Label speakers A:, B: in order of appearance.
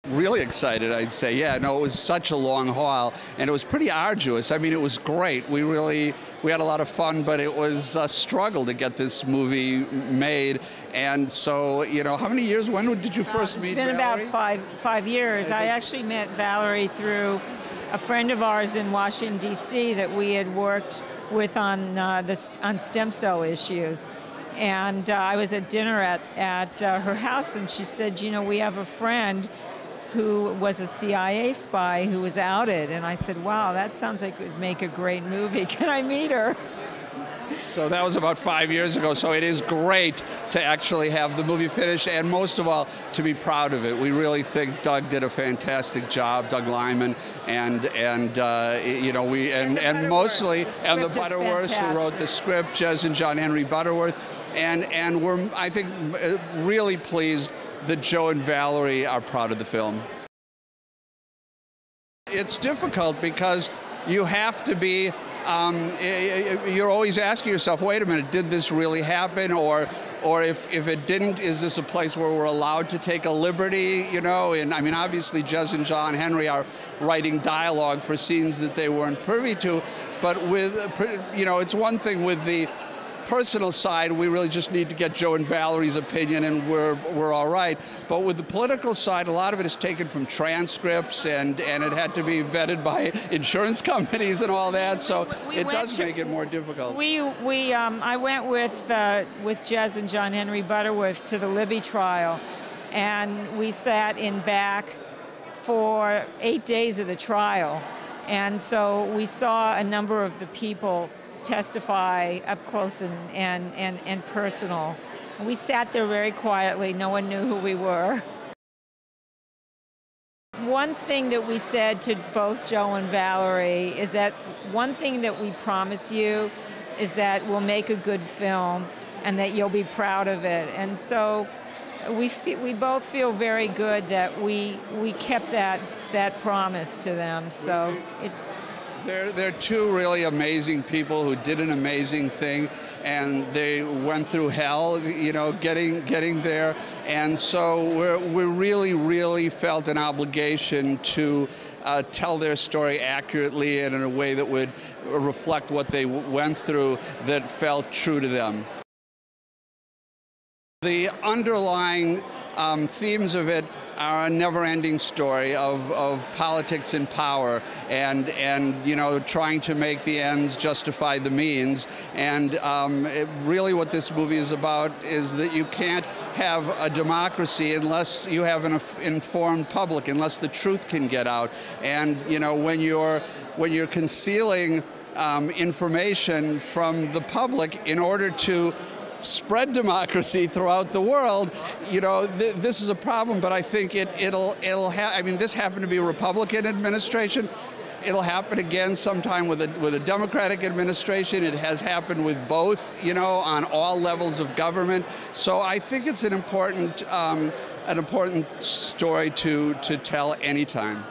A: Really excited, I'd say. Yeah, no, it was such a long haul, and it was pretty arduous. I mean, it was great. We had a lot of fun, but it was a struggle to get this movie made. And so, you know, how many years? When did you first meet Valerie?
B: It's been about five years. I actually met Valerie through a friend of ours in Washington, D.C. that we had worked with on stem cell issues. And I was at dinner at her house, and she said, you know, we have a friend who was a CIA spy who was outed. And I said, wow, that sounds like it would make a great movie. Can I meet her?
A: So that was about 5 years ago. So it is great to actually have the movie finished, and most of all, to be proud of it. We really think Doug did a fantastic job, Doug Liman, and you know, and mostly, and the Butterworths who wrote the script, Jez and John Henry Butterworth, and we're, I think, really pleased that Joe and Valerie are proud of the film. It's difficult because you have to be, you're always asking yourself, wait a minute, did this really happen? Or if it didn't, is this a place where we're allowed to take a liberty, you know? And I mean, obviously, Jez and John Henry are writing dialogue for scenes that they weren't privy to, but with, you know, it's one thing with the personal side, we really just need to get Joe and Valerie's opinion, and we're all right. But with the political side, a lot of it is taken from transcripts, and it had to be vetted by insurance companies and all that. So it does make it more difficult.
B: I went with Jez and John Henry Butterworth to the Libby trial, and we sat in back for 8 days of the trial, and so we saw a number of the people testify up close and personal. We sat there very quietly. No one knew who we were. One thing that we said to both Joe and Valerie is that one thing that we promise you is that we'll make a good film and that you'll be proud of it. And so we both feel very good that we kept that promise to them. So it's.
A: They're two really amazing people who did an amazing thing, and they went through hell, you know, getting there. And so we really felt an obligation to tell their story accurately and in a way that would reflect what they went through, that felt true to them. The underlying themes of it are a never-ending story of politics and power, and you know, trying to make the ends justify the means. And really what this movie is about is that you can't have a democracy unless you have an informed public, unless the truth can get out. And you know, when you're concealing information from the public in order to spread democracy throughout the world, you know, this is a problem. But I think I mean, this happened to be a Republican administration. It'll happen again sometime with a Democratic administration. It has happened with both, you know, on all levels of government. So I think it's an important story to tell anytime.